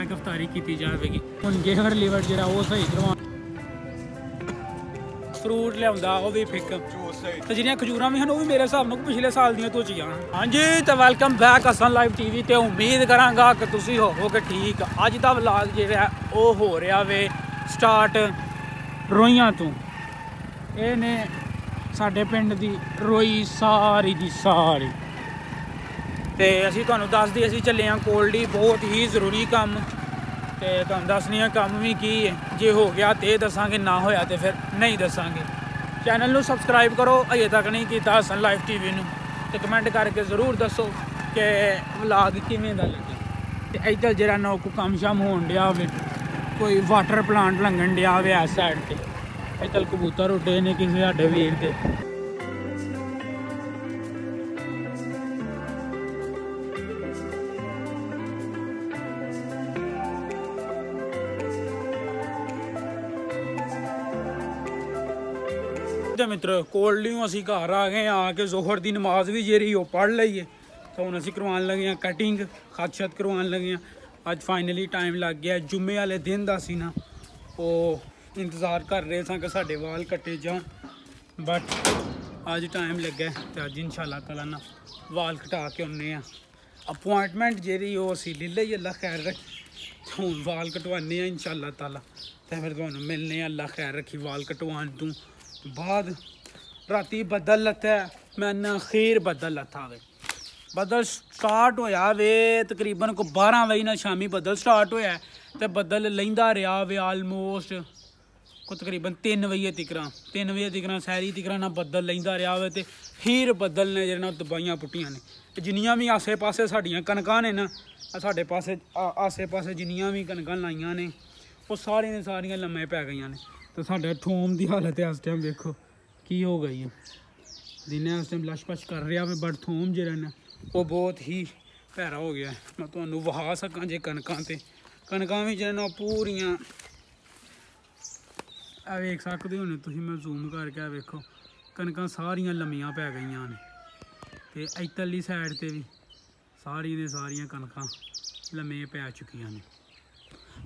गिरफ्तारी की जाएगी। हुण गेहर लीवर जो वो सही करवा फ्रूट लिया वो भी फिक तो जिन्हें खजूर भी हैं वो भी मेरे हिसाब से पिछले साल दियाँ धोचियां। हाँ जी तो welcome back Hasan live TV तो उम्मीद करांगा कि तुसी होवोगे ठीक। अज का व्लॉग जो है वो हो रहा वे स्टार्ट रोइयां तो ये ने साडे पिंड दी रोई सारी दी सारी तो असी तुहानू दस दी असी चले हाँ कोल्डी बहुत ही जरूरी काम तो तुहानू दसने काम भी की है जे हो गया तो दसांगे ना होया तो फिर नहीं दसांगे। चैनल नू सबसक्राइब करो अजे तक नहीं किया हसन लाइव टीवी नू तो कमेंट करके जरूर दसो कि व्लॉग किवें दा लगे। तो इधर जरा नौ को कम शम होन दिया होवे कोई वाटर प्लांट लंघन दिया होवे इस साइड से इधर कबूतर उड्डे ने किसी साडे वीर दे। मित्र कोल्डियों असी घर आ गए आके जोहर की नमाज भी जेरी वो पढ़ लीए तो हम असी करवान लगे हैं कटिंग खत छत करवान लगे हैं। अज फाइनली टाइम लग गया जुम्मे वाले दिन का सी ना वो इंतज़ार कर रहे थे कि साढ़े वाल कटे जान बट अज टाइम लगे तो अज इंशाल्लाह ताला ना वाल कटा के आने अपॉइंटमेंट जी वो असी ले ली अल्लाह खैर रखी हूँ वाल कटवाने इंशाल्लाह ताला तो फिर तुहानू मिलने अल्लाह खैर रखी वाल कटवान तू बाद राती बदल लत्ता मैं खीर बदल लत्था वे बदल स्टार्ट होया वे तकरीबन को 12 बजे ना शामी बदल स्टार्ट होया तो बदल लेंदा रहा वे आलमोस्ट को तकरीबन 3 बजे तिकरा सैरी तिकरा ना बदल लेंदा रहा वे तो खीर बदल ने जो ना दबाइयां पुट्टियां ने जिन्नियां भी आसे पासे साडियां कनकां ने ना साडे पासे आसे पासे जिन्नियां भी कनकां लाइयां ने वो सारियां सारियां लम्मे पै गई ने। तो साढ़े थोम की हालत है इस टाइम देखो की हो गई है दिन इस टाइम लश पश कर रहा है बट थोम जो ना वो बहुत ही भैरा हो गया है। मैं तुम्हें वहा सका जे कनकां ते कनकां भी जो ना पूरियां वेख सकते हो तुम मैं जूम करके वेखो कनकां सारियां लम्मियां पै गई ने तो इधरली साइड ते भी सारियां कनकां लम्मे पै चुकियां ने।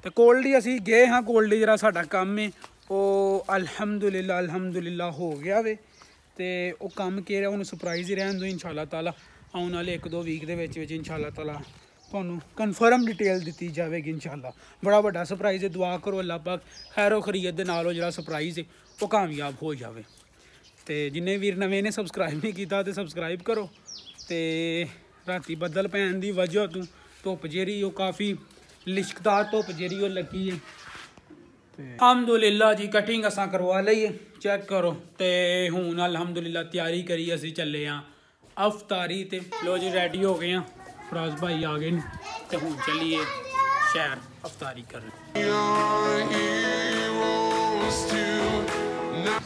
तो कोल्डी असी गए हाँ कोल्डी जरा साडा काम है वो अल्हम्दुलिल्लाह हो गया वे तो वो कम केह् रहा हूँ सरप्राइज ही रहन दो इंशाल्लाह ताला आने वाले 1-2 वीक के इंशाल्लाह ताला तुहानू कन्फर्म डिटेल दी जाएगी इंशाल्लाह। बड़ा बड़ा सरप्राइज है दुआ करो अल्लाह पाक खैरो खरीयत दे नाल जो सरप्राइज है वो कामयाब हो जाए। तो जिन्हें वीर नवे ने सबसक्राइब नहीं किया तो सबसक्राइब करो। तो राती बदल पैन की वजह तो धुप जेरी वो काफ़ी लिशकदार धुप जेरी वो लगी है। अल्हम्दुलिल्लाह जी कटिंग असा करवा लीए चेक करो तो हूँ अल्हम्दुलिल्लाह तैयारी करी असी चले हाँ अफ्तारी ते लो जी रेडी हो गए हैं फराज भाई आ गए तो हूँ चलिए शहर अफ्तारी कर।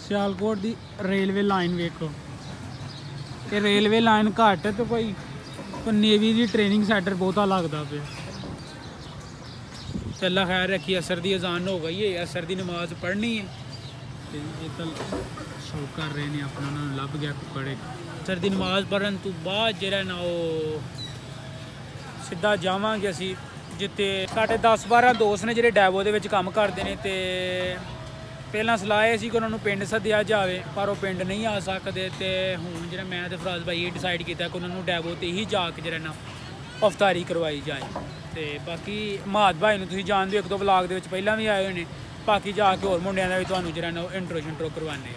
सियालकोट की रेलवे लाइन वेखो ये रेलवे लाइन घट तो कोई नेवी की ट्रेनिंग सैंटर बहुता लगता पे। अल्लाह खैर रखी असर की अजान हो गई है असर की नमाज पढ़नी है तो शो कर रहे हैं अपना उन्होंने लभ गया कुकड़े असर की नमाज पढ़न तो बाद जो ना वो सीधा जावांगे असी जिते साढ़े 10-12 दोस्त ने जो डैबो के काम करते हैं तो पहला सलाह सी कि उन्होंने पिंड सद्दिया जाए पर वो पिंड नहीं आ सकते तो हूँ जो मैं तो फराज भाई ये डिसाइड किया कि उन्होंने डैबो तो ही जाके जो ना अफ्तारी करवाई जाए। तो बाकी महाद भाई तुम जानते हो 1-2 व्लॉग के पहला भी आए हुए बाकी जाके होर मुंडिया का भी तुहानू जो ना इंट्रो शिंट्रो करवाने।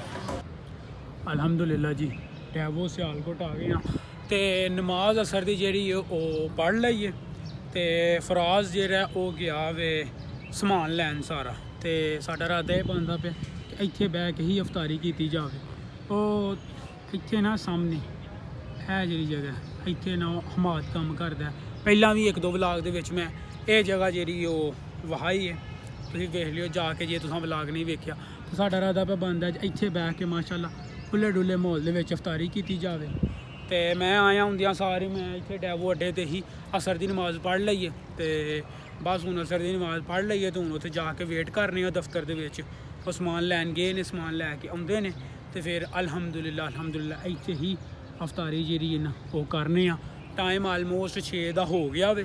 अल्हम्दुलिल्लाह जी डैबो सियालकोट आ गए हैं तो नमाज असर की जी वो पढ़ लीए तो फराज जो वो गया वे समान लैन सारा तो साडा इरादा यह बनता पे कि इत्थे बह के ही अफ्तारी की जाए। वो इत्थे ना सामने है जी जगह इत्थे ना हमाद काम करता है पहला भी 1-2 व्लॉग के मैं ये जगह जी वो वहाई है तुम वेख लियो जाके जे तुम व्लॉग नहीं वेख्या तो साडा इरादा पे बनता है इत्थे बह के माशाअल्लाह खुले डुले माहौल के अफ्तारी की जाए। तो मैं आया होंदियां सारे मैं इत्थे डैबो अड्डे ते ही असर की नमाज पढ़ लीए तो बस हूँ असर की नमाज पढ़ लीए तो हूँ उत्थे जाके वेट करने दफ्तर के वो समान लैन गए ने समान लैके आउंदे ने तो फिर अल्हम्दुलिल्लाह इत्थे ही अफ्तारी जी ना वो करने टाइम आलमोस्ट 6 का हो गया वे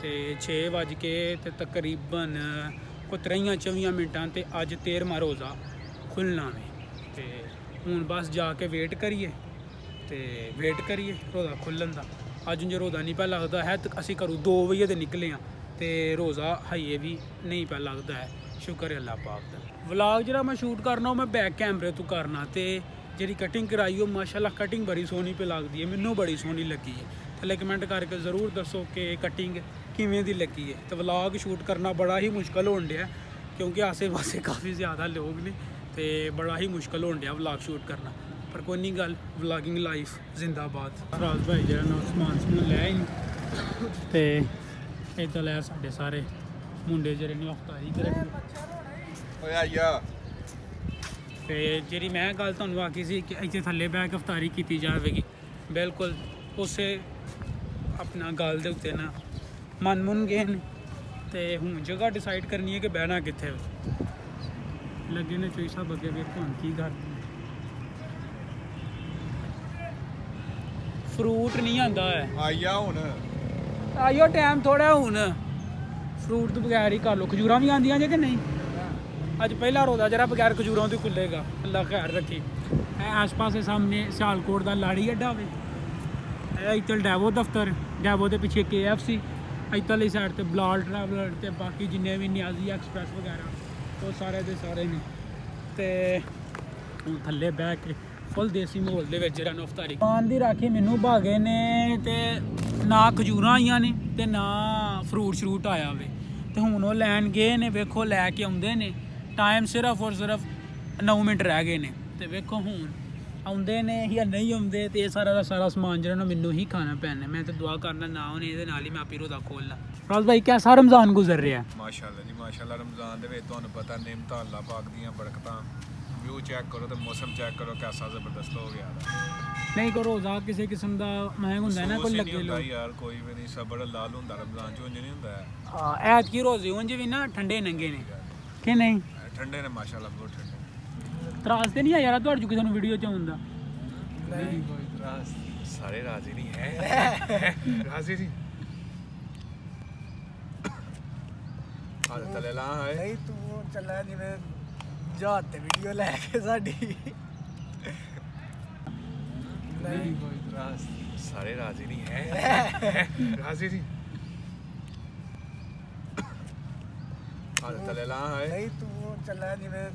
ਤੇ 6 ਵਜ ਕੇ ਤੇ ਤਕਰੀਬਨ ਕੋਈ 23-24 ਮਿੰਟਾਂ ਤੇ ਅੱਜ 13ਵਾਂ ਰੋਜ਼ਾ ਖੁੱਲ੍ਹਣਾ ਵੇ ਤੇ ਹੁਣ ਬਸ ਜਾ ਕੇ ਵੇਟ ਕਰੀਏ ਰੋਜ਼ਾ ਖੁੱਲ੍ਹਣ ਦਾ। ਅੱਜ ਜੇ ਰੋਜ਼ਾ ਨਹੀਂ ਪਿਆ ਲੱਗਦਾ ਹੈ ਤੇ ਅਸੀਂ ਘਰੋਂ 2 ਵਜੇ ਦੇ ਨਿਕਲੇ ਹਾਂ ਤੇ ਰੋਜ਼ਾ ਹਈਏ ਵੀ नहीं पिया लगता है। शुक्र है अल्लाह पाक दा। व्लॉग जो मैं शूट करना मैं बैक कैमरे तो करना तो जी कटिंग कराई हो माशाल्लाह कटिंग बड़ी सोहनी पे लगती है, मैनू बड़ी सोहनी लगी है। थल्ले कमेंट करके ज़रूर दसो कि कटिंग किवें दी लगी है। तो व्लॉग शूट करना बड़ा ही मुश्किल होने डया क्योंकि आसे पासे काफ़ी ज़्यादा लोग ने तो बड़ा ही मुश्किल होने डया व्लॉग शूट करना, पर कोई नहीं गल व्लॉगिंग लाइफ जिंदाबाद। राज भाई जो समान समून लै तो इधर लै साढ़े सारे मुंडे ਜਿਹੜੇ ਨੇ ਅਫਤਾਰੀ ਕਰਨਗੇ। ਓਏ ਆਇਆ ਤੇ ਜਿਹੜੀ ਮੈਂ ਗੱਲ ਤੁਹਾਨੂੰ ਆਖੀ ਸੀ ਕਿ ਇੱਥੇ ਥੱਲੇ ਬੈਠ ਕੇ ਅਫਤਾਰੀ ਕੀਤੀ ਜਾਵੇਗੀ, ਬਿਲਕੁਲ ਉਸੇ ਆਪਣਾ ਗੱਲ ਦੇ ਉੱਤੇ ਨਾ ਮਨ ਮੁਨ ਗਏ ਨੇ ਤੇ ਹੁਣ ਜਗ੍ਹਾ ਡਿਸਾਈਡ ਕਰਨੀ ਹੈ ਕਿ ਬਹਿਣਾ ਕਿੱਥੇ ਲੱਗੇ ਨੇ। ਚੋਈ ਸਾਹਿਬ ਅੱਗੇ ਵੇਖੋ ਹੁਣ ਕੀ ਕਰਦੇ। ਫਰੂਟ ਨਹੀਂ ਆਂਦਾ ਹੈ ਆਇਆ ਹੁਣ ਆਇਓ ਟਾਈਮ ਥੋੜਾ ਹੁਣ फ्रूट तो बगैर ही कर लो। खजूर भी आंदियां जे कि नहीं? अज पहला रोज़ा जरा बगैर खजूरों तो खुलेगा, अल्लाह खैर रखे। आस पास सामने सियालकोट का लाड़ी अड्डा वे, इतल डैवो दफ्तर, डैवो के पिछे KFC, इतली साइड ते बलाल ट्रैवलर ते बाकी जिन्ने भी नियाजी एक्सप्रैस वगैरह वो सारे के सारे ने। तो थल्ले बह के फुल देसी माहौल के अफतारी पान की राखी मैनू भागे ने ते ना खजूर आईयां ने ते ना फ्रूट श्रूट आया वे तो हूँ वो लैन गए ने। वेखो लैके आते ने टाइम सिर्फ और सिर्फ 9 मिनट रह गए ने तो वेखो हूँ आते ने या नहीं आते तो ये सारा का सारा समान जो मैनू ही खाना पैना। मैं तो दुआ करना ना होने ये ही मैं आपी रोज़ा खोलना। राज भाई कैसा रमज़ान गुजर रहा है? माशाअल्लाह जी माशाअल्लाह। रमज़ान के तुहानू पता नेमत अल्लाह पाक दी बरकतां, व्यू चेक करो तो मौसम चेक करो कैसा ज़बरदस्त हो गया। नहीं को रोज़ा किसी किस्म का महंग होंदा है ना कोई लगे लो यार कोई भी नहीं सबर लाल होंदा रमज़ान च उंज नहीं होंदा है। हां ऐत की रोज़े उंज भी ना ठंडे नंगे ने कि नहीं? ठंडे ने माशाल्लाह बहुत ठंडे। त्रास ते नहीं है यार तुहाडे किसी नु वीडियो च आउंदा? नहीं कोई त्रास, सारे राजी नहीं है राजी नहीं। हां चले ला है नहीं तू चला जिवें जहाज ते वीडियो लेके साडी नहीं कोई त्रास, सारे राजी नहीं है राजी नहीं। हां चले ला है नहीं तू चला जिवें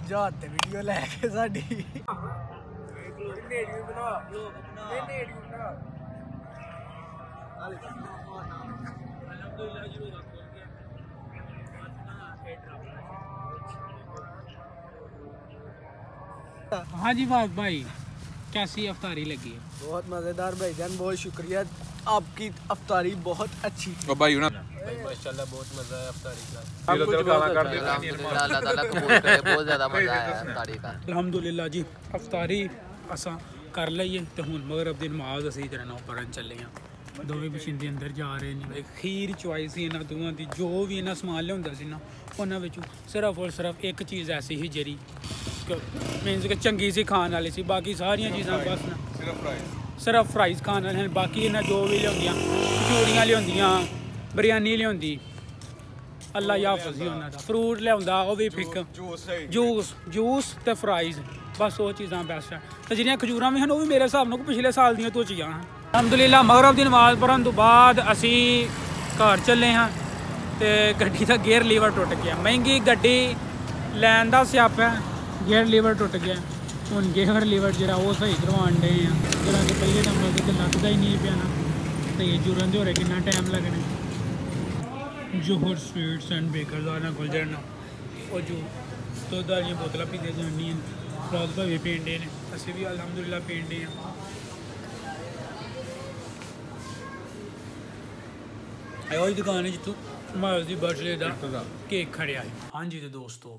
जहाज ते वीडियो लेके साडी नेड़ी बना नेड़ी बना। अल्हम्दुलिल्लाह जी रोज़ा खोल गया। हाँ जी बात भाई कैसी अफ्तारी लगी है? बहुत मज़ेदार भाईजान, बहुत शुक्रिया, आपकी अफ्तारी बहुत अच्छी थी। भाई माशाल्लाह बहुत मज़ा आया अफ्तारी का। अल्लाह ताला कबूल करे, बहुत ज़्यादा मज़ा आया अफ्तारी का। अल्हम्दुलिल्लाह जी अफ्तारी असा कर लईए तो हुण मगरिब दी नमाज़ असीं जरा ना पढ़न चले हां। दोवें बशिंदे अंदर जा रहे ने। खीर चवाई सी इन्हां दोवां दी, जो भी इन्हां समान लिआंदा सी ना उन्हां विचों सिर्फ और सिर्फ एक चीज़ ऐसी ही जेह्ड़ी मीनस कि चंगी सी खाने वाली सी, बाकी सारियां चीज़ां बस ना सिर्फ फ्राइज खाने वाले। बाकी इन्हें जो भी लियां कचौड़ियां लियां बिरयानी लियां अल्लाह याफज़ ही उन्हां दा। फ्रूट लिया वो भी फिक जूस तो फ्राइज बस वो चीज़ां बेस्ट है। तो जिहड़ियां खजूरां भी हैं वो भी मेरे हिसाब नाल पिछले साल दियां धोचियां हैं। अलहमदुलिल्लाह मगरिब दी नमाज़ पढ़न तो बाद असी घर चले हाँ तो गड्डी का गेयर लीवर टुट गया। महंगी गड्डी लैन का स्यापा है, गेयर लीवर टुट गया। हुण गेयर लीवर जो वो सही करवान डे जरा कि पहले नंबर से लगता ही नहीं पिया ना तो जुरन दे हो रहे कितना टाइम लगना। जोहर स्वीट्स एंड बेकर्स आना खुल जाना और जो दुध वाली बोतलें पीते जानी राज भाई पीन डे ने, असी भी अलहमदुलिल्लाह पीन डे हैं। वही दुकान है जितों माज की बर्थडे का केक खड़िया है। हाँ जी तो दोस्तों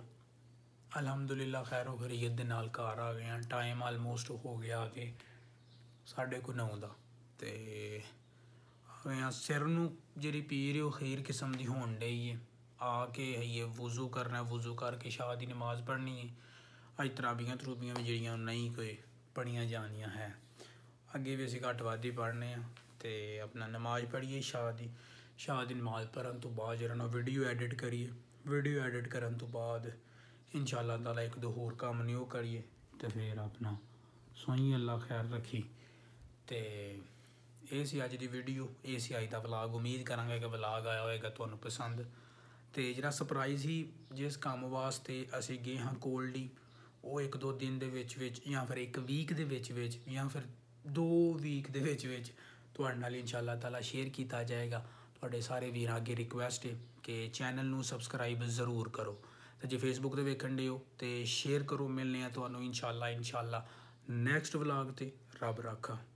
अलहमदुलिल्लाह खैर खरीत दे नाल घर आ गए हैं। टाइम आलमोस्ट हो गया कि 9:30 का तो आ गए सिर नूं जी पीर वो खीर किस्म की होन डई है। आके ये वज़ू करना, वज़ू करके शाह की नमाज़ पढ़नी है। अज तराबियां तरूबियां भी जड़ियां नहीं कोई पढ़ियां जानियां है, अगे भी असी घट वध ही पढ़ने तो अपना नमाज पढ़िए शाह की शाह दी नमाज़ पढ़न तो बाद जरा ना वीडियो एडिट करिए, वीडियो एडिट करन तो बाद इंशाअल्लाह ताला एक दो होर काम नहीं वो करिए तो फिर अपना सोई अल्लाह खैर रखी। तो ये सी अज दी वीडियो, ये सी अज दा व्लॉग। उम्मीद करांगे कि व्लॉग आया होएगा तुहानू पसंद। तो जरा सरप्राइज़ ही जिस काम वास्ते असी गए हाँ कोल्डी, वो एक दो दिन दे विच या फिर एक वीक दे विच या फिर 2 वीक दे विच तुहाडे नाल इंशाअल्लाह ताला शेयर किया जाएगा। तुहाडे सारे वीर अगे रिक्वेस्ट है कि चैनल नू सबसक्राइब ज़रूर करो। तो जे फेसबुक ते वेखण दे हो तो शेयर करो। मिलने तुहानू इंशाअल्लाह नैक्सट व्लॉग ते। रब राखा।